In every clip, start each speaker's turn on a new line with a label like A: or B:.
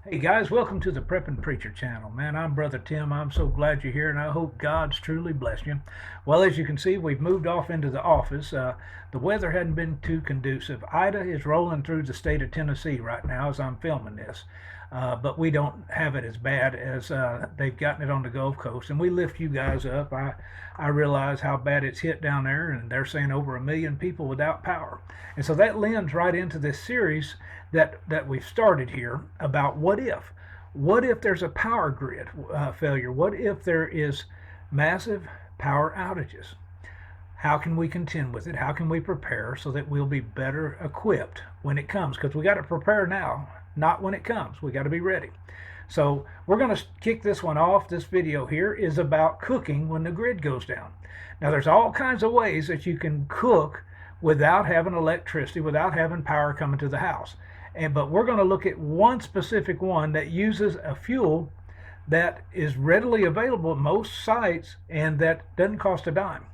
A: Hey guys, welcome to the Preppin' Preacher channel. Man, I'm Brother Tim. I'm so glad you're here and I hope God's truly blessed you. Well, as you can see, we've moved off into the office. The weather hadn't been too conducive. Ida is rolling through the state of Tennessee right now as I'm filming this. But we don't have it as bad as they've gotten it on the Gulf Coast. And we lift you guys up. I realize how bad it's hit down there, and they're saying over 1 million people without power. And so that lends right into this series that we've started here about what if. What if there's a power grid failure? What if there is massive power outages? How can we contend with it? How can we prepare so that we'll be better equipped when it comes? Because we got to prepare now, not when it comes. We got to be ready. So we're going to kick this one off. This video here is about cooking when the grid goes down. Now there's all kinds of ways that you can cook without having electricity, without having power coming to the house. But we're going to look at one specific one that uses a fuel that is readily available at most sites and that doesn't cost a dime.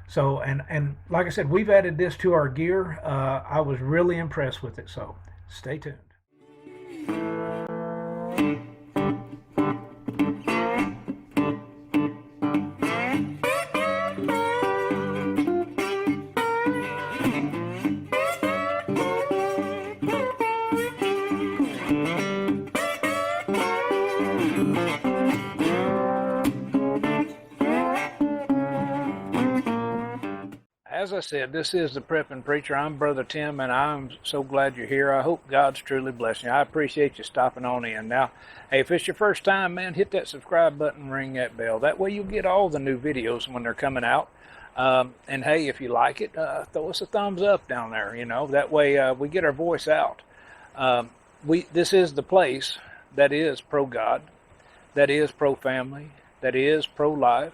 A: So, and like I said, we've added this to our gear. I was really impressed with it. So stay tuned. As I said, this is the Preppin' Preacher. I'm Brother Tim, and I'm so glad you're here. I hope God's truly blessing you. I appreciate you stopping on in. Now, hey, if it's your first time, man, hit that subscribe button, ring that bell. That way you'll get all the new videos when they're coming out. And hey, if you like it, throw us a thumbs up down there. That way we get our voice out. This is the place that is pro-God, that is pro-family, that is pro-life,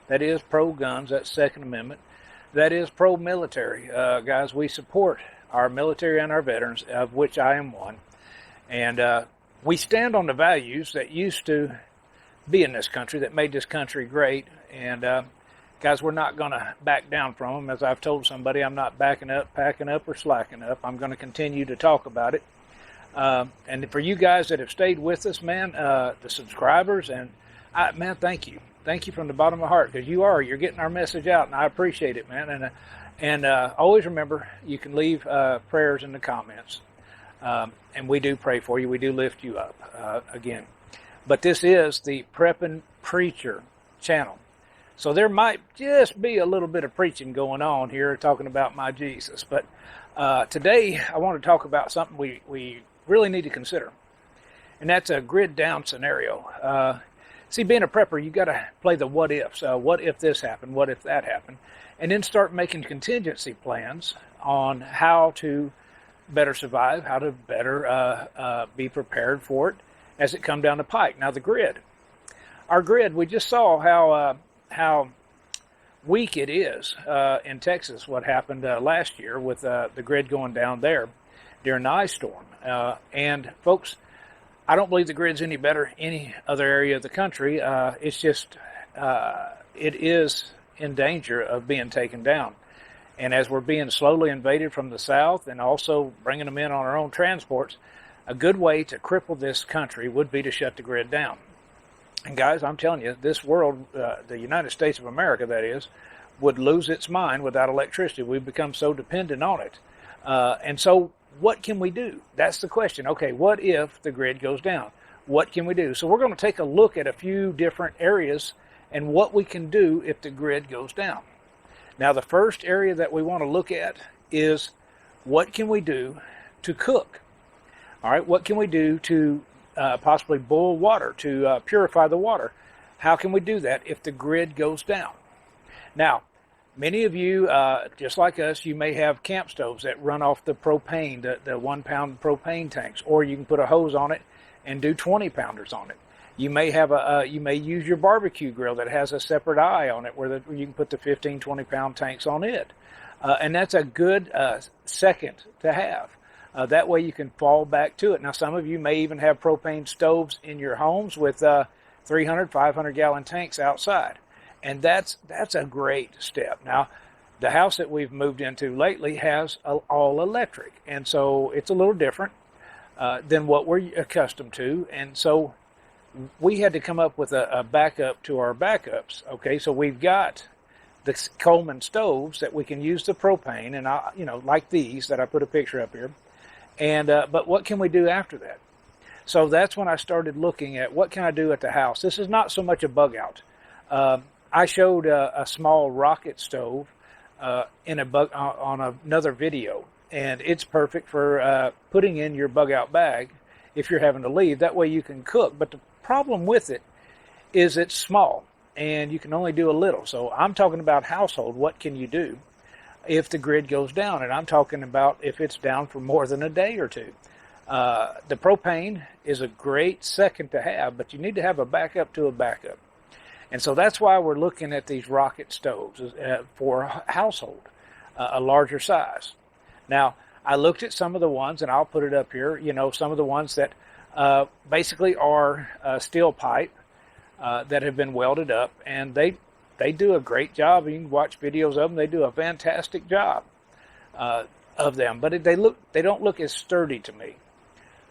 A: that is pro-guns, that's Second Amendment. That is pro-military. Guys, we support our military and our veterans, of which I am one. And we stand on the values that used to be in this country, that made this country great. And guys, we're not going to back down from them. As I've told somebody, I'm not backing up, packing up, or slacking up. I'm going to continue to talk about it. And for you guys that have stayed with us, man, the subscribers, and man, thank you. Thank you from the bottom of my heart, because you're getting our message out, and I appreciate it, man. And always remember, you can leave prayers in the comments, and we do pray for you. We do lift you up again. But this is the Preppin' Preacher channel, so there might just be a little bit of preaching going on here, talking about my Jesus. But today I want to talk about something we really need to consider, and that's a grid down scenario. See, being a prepper, you got to play the what ifs. What if this happened? What if that happened? And then start making contingency plans on how to better survive, how to better be prepared for it as it come down the pike. Now, the grid. Our grid, we just saw how weak it is in Texas, what happened last year with the grid going down there during the ice storm. And, folks, I don't believe the grid's any better any other area of the country. It's just, it is in danger of being taken down. And as we're being slowly invaded from the south and also bringing them in on our own transports, a good way to cripple this country would be to shut the grid down. And guys, I'm telling you, this world, the United States of America, that is, would lose its mind without electricity. We've become so dependent on it. And so, what can we do? That's the question. Okay, what if the grid goes down? What can we do? So we're going to take a look at a few different areas and what we can do if the grid goes down. Now, the first area that we want to look at is what can we do to cook? All right, what can we do to possibly boil water, to purify the water? How can we do that if the grid goes down? Now, many of you, just like us, you may have camp stoves that run off the propane, the 1 pound propane tanks, or you can put a hose on it and do 20 pounders on it. You may have you may use your barbecue grill that has a separate eye on it where you can put the 15, 20 pound tanks on it. And that's a good second to have. That way you can fall back to it. Now, some of you may even have propane stoves in your homes with 300, 500 gallon tanks outside. And that's a great step. Now, the house that we've moved into lately has all electric, and so it's a little different. than what we're accustomed to. And so we had to come up with a backup to our backups. Okay, so we've got the Coleman stoves that we can use the propane, and like these that I put a picture up here. And but what can we do after that? So that's when I started looking at what can I do at the house. This is not so much a bug out. I showed a small rocket stove on another video, and it's perfect for putting in your bug out bag if you're having to leave. That way you can cook. But the problem with it is it's small and you can only do a little. So I'm talking about household. What can you do if the grid goes down? And I'm talking about if it's down for more than a day or two. The propane is a great second to have, but you need to have a backup to a backup. And so that's why we're looking at these rocket stoves for a household, a larger size. Now, I looked at some of the ones, and I'll put it up here, some of the ones that basically are steel pipe that have been welded up, and they do a great job. You can watch videos of them. They do a fantastic job of them, but they don't look as sturdy to me.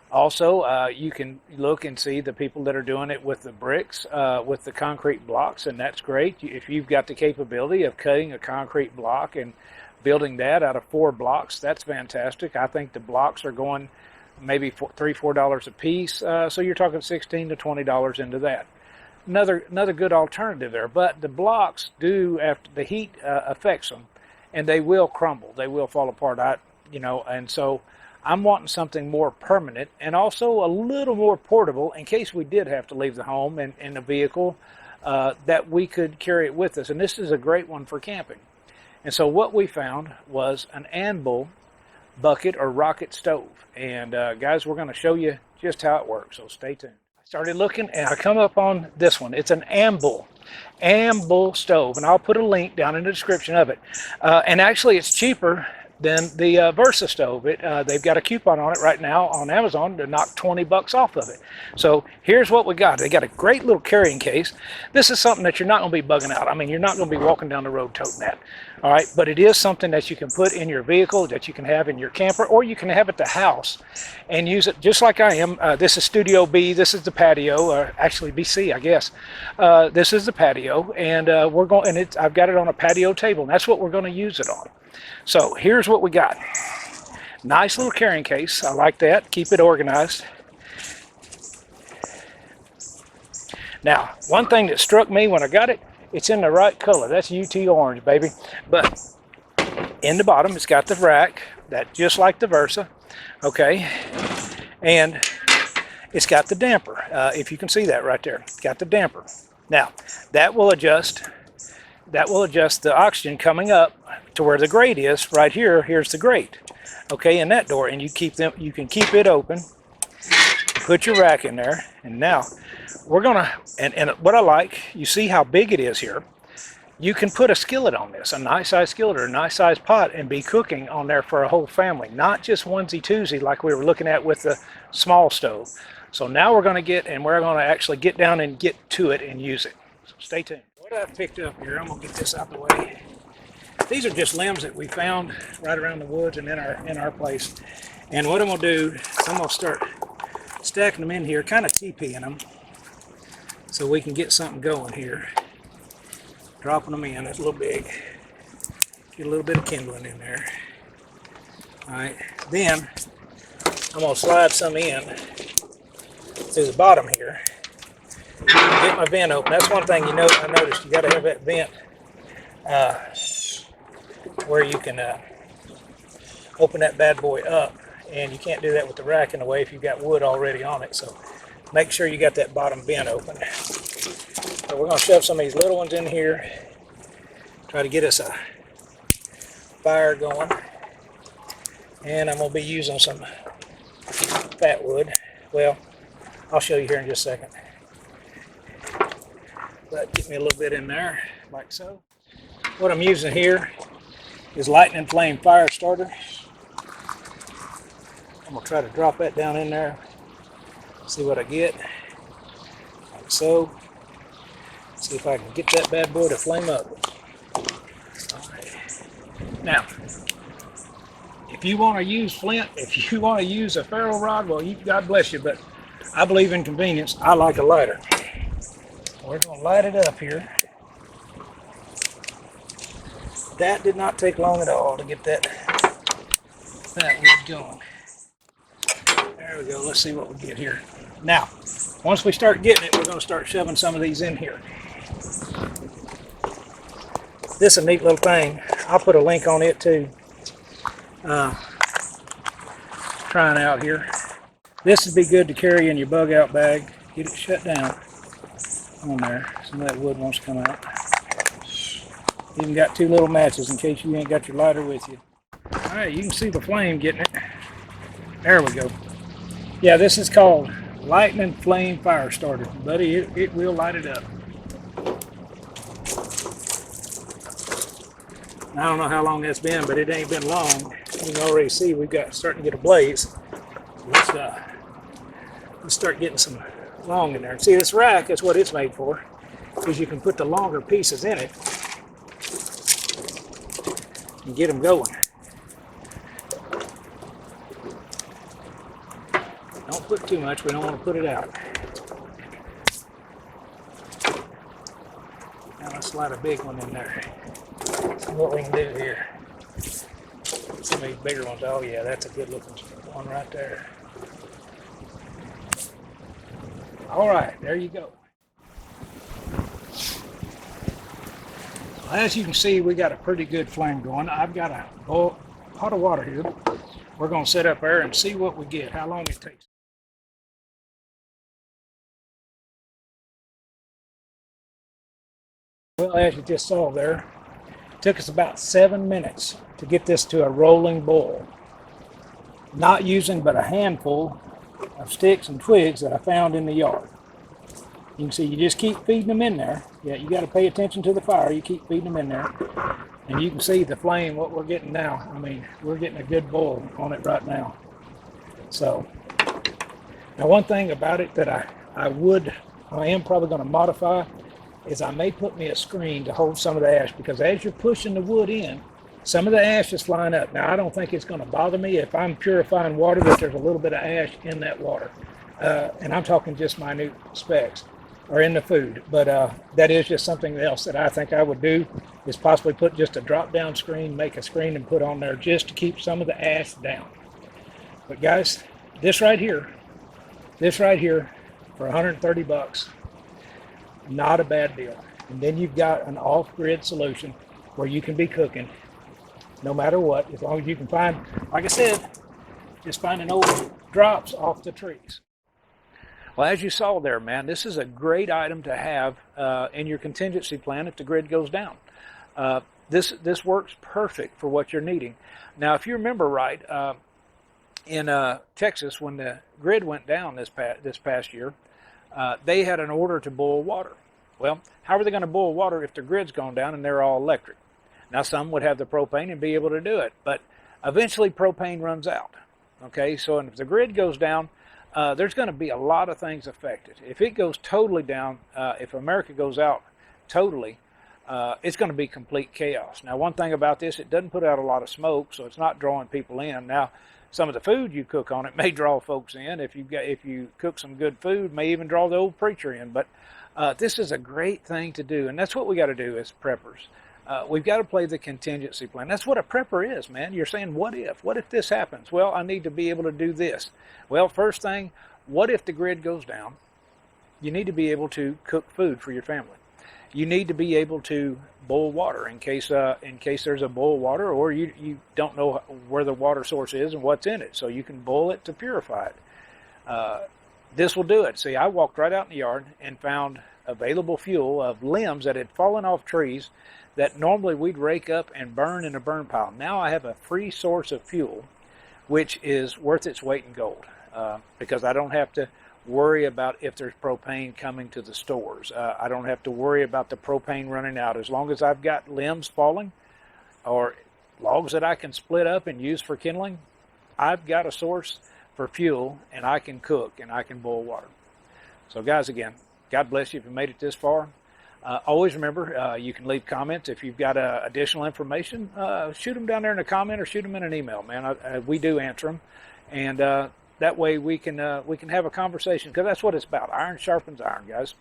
A: Also, you can look and see the people that are doing it with the bricks, with the concrete blocks, and that's great. If you've got the capability of cutting a concrete block and building that out of 4 blocks, that's fantastic. I think the blocks are going maybe $3-4 a piece, so you're talking $16 to $20 into that. Another good alternative there, but the blocks do, after the heat affects them, and they will crumble, they will fall apart. And so I'm wanting something more permanent and also a little more portable in case we did have to leave the home in a vehicle, that we could carry it with us. And this is a great one for camping. And so what we found was an anvil bucket or rocket stove. And guys, we're going to show you just how it works, so stay tuned. I started looking and I come up on this one. It's an anvil stove, and I'll put a link down in the description of it. And actually it's cheaper than the Versa stove. They've got a coupon on it right now on Amazon to knock $20 off of it. So here's what we got. They got a great little carrying case. This is something that you're not going to be bugging out. I mean, you're not going to be walking down the road toting that. All right, but it is something that you can put in your vehicle, that you can have in your camper, or you can have at the house and use it just like I am. This is Studio B. This is the patio, or actually BC, I guess. This is the patio, and I've got it on a patio table, and that's what we're going to use it on. So here's what we got. Nice little carrying case. I like that. Keep it organized. Now, one thing that struck me when I got it, it's in the right color. That's UT orange, baby. But in the bottom, it's got the rack, that just like the Versa, okay? And it's got the damper. If you can see that right there, it's got the damper. Now, that will adjust the oxygen coming up to where the grate is. Right here, here's the grate, okay, in that door, and you can keep it open, put your rack in there, and now we're gonna, and what I like, you see how big it is here. You can put a skillet on this, a nice size skillet or a nice size pot, and be cooking on there for a whole family, not just onesie twosie like we were looking at with the small stove. So now we're gonna actually get down and get to it and use it. So stay tuned. What I've picked up here, I'm gonna get this out the way. These are just limbs that we found right around the woods and in our place. And what I'm gonna do is I'm gonna start stacking them in here, kind of TPing them, so we can get something going here. Dropping them in, it's a little big. Get a little bit of kindling in there. All right, then I'm gonna slide some in through the bottom here. Get my vent open. That's one thing I noticed. You got to have that vent where you can open that bad boy up, and you can't do that with the rack in the way if you've got wood already on it. So make sure you got that bottom vent open. So we're going to shove some of these little ones in here, try to get us a fire going, and I'm going to be using some fat wood. Well, I'll show you here in just a second. But get me a little bit in there, like so. What I'm using here is lightning flame fire starter. I'm gonna try to drop that down in there, see what I get, like so. See if I can get that bad boy to flame up. All right. Now, If you want to use flint, if you want to use a ferro rod, well, God bless you, but I believe in convenience. I like a lighter. We're going to light it up here. That did not take long at all to get that wood going. There we go. Let's see what we get here. Now, once we start getting it, we're going to start shoving some of these in here. This is a neat little thing. I'll put a link on it too. Trying out here. This would be good to carry in your bug out bag. Get it shut down on there. Some of that wood wants to come out. Even got 2 little matches in case you ain't got your lighter with you. Alright, you can see the flame getting it. There we go. Yeah, this is called lightning flame fire starter. Buddy, it will light it up. I don't know how long that's been, but it ain't been long. You can already see we've got starting to get a blaze. Let's start getting some long in there. See, this rack is what it's made for, because you can put the longer pieces in it and get them going. Don't put too much, we don't want to put it out. Now let's slide a big one in there. See what we can do here. Some of these bigger ones, oh yeah, that's a good looking one right there. All right, there you go. Well, as you can see, we got a pretty good flame going. I've got a pot of water here. We're going to set up there and see what we get, how long it takes. Well, as you just saw there, it took us about 7 minutes to get this to a rolling boil. Not using but a handful of sticks and twigs that I found in the yard. You can see you just keep feeding them in there. Yeah, you got to pay attention to the fire. You keep feeding them in there. And you can see the flame, what we're getting now. I mean, we're getting a good boil on it right now. So, now one thing about it that I am probably going to modify is I may put me a screen to hold some of the ash, because as you're pushing the wood in, some of the ash is flying up. Now, I don't think it's going to bother me if I'm purifying water that there's a little bit of ash in that water. And I'm talking just minute specks, or in the food. But that is just something else that I think I would do, is possibly put just a drop-down screen, make a screen and put on there just to keep some of the ash down. But guys, this right here for 130 bucks, not a bad deal. And then you've got an off-grid solution where you can be cooking no matter what, as long as you can find, like I said, just finding old drops off the trees. Well, as you saw there, man, this is a great item to have in your contingency plan if the grid goes down. This works perfect for what you're needing. Now, if you remember right, in Texas, when the grid went down this past year, they had an order to boil water. Well, how are they going to boil water if the grid's gone down and they're all electric? Now, some would have the propane and be able to do it, but eventually propane runs out. Okay, so if the grid goes down, there's going to be a lot of things affected. If it goes totally down, if America goes out totally, it's going to be complete chaos. Now, one thing about this, it doesn't put out a lot of smoke, so it's not drawing people in. Now, some of the food you cook on it may draw folks in. If you cook some good food, may even draw the old preacher in. But this is a great thing to do, and that's what we got to do as preppers. We've got to play the contingency plan. That's what a prepper is, man. You're saying, what if? What if this happens? Well, I need to be able to do this. Well, first thing, what if the grid goes down? You need to be able to cook food for your family. You need to be able to boil water in case there's a boil water, or you don't know where the water source is and what's in it. So you can boil it to purify it. This will do it. See, I walked right out in the yard and found available fuel of limbs that had fallen off trees that normally we'd rake up and burn in a burn pile. Now I have a free source of fuel, which is worth its weight in gold, because I don't have to worry about if there's propane coming to the stores. I don't have to worry about the propane running out. As long as I've got limbs falling or logs that I can split up and use for kindling, I've got a source for fuel, and I can cook and I can boil water. So guys, again, God bless you if you made it this far. Always remember, you can leave comments. If you've got additional information, shoot them down there in a comment or shoot them in an email, man. We do answer them. And that way we can have a conversation, because that's what it's about. Iron sharpens iron, guys.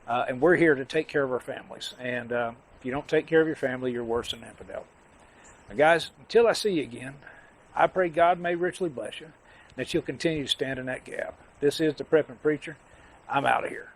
A: And we're here to take care of our families. And if you don't take care of your family, you're worse than an infidel. Now, guys, until I see you again, I pray God may richly bless you, that you'll continue to stand in that gap. This is the Prepping Preacher. I'm out of here.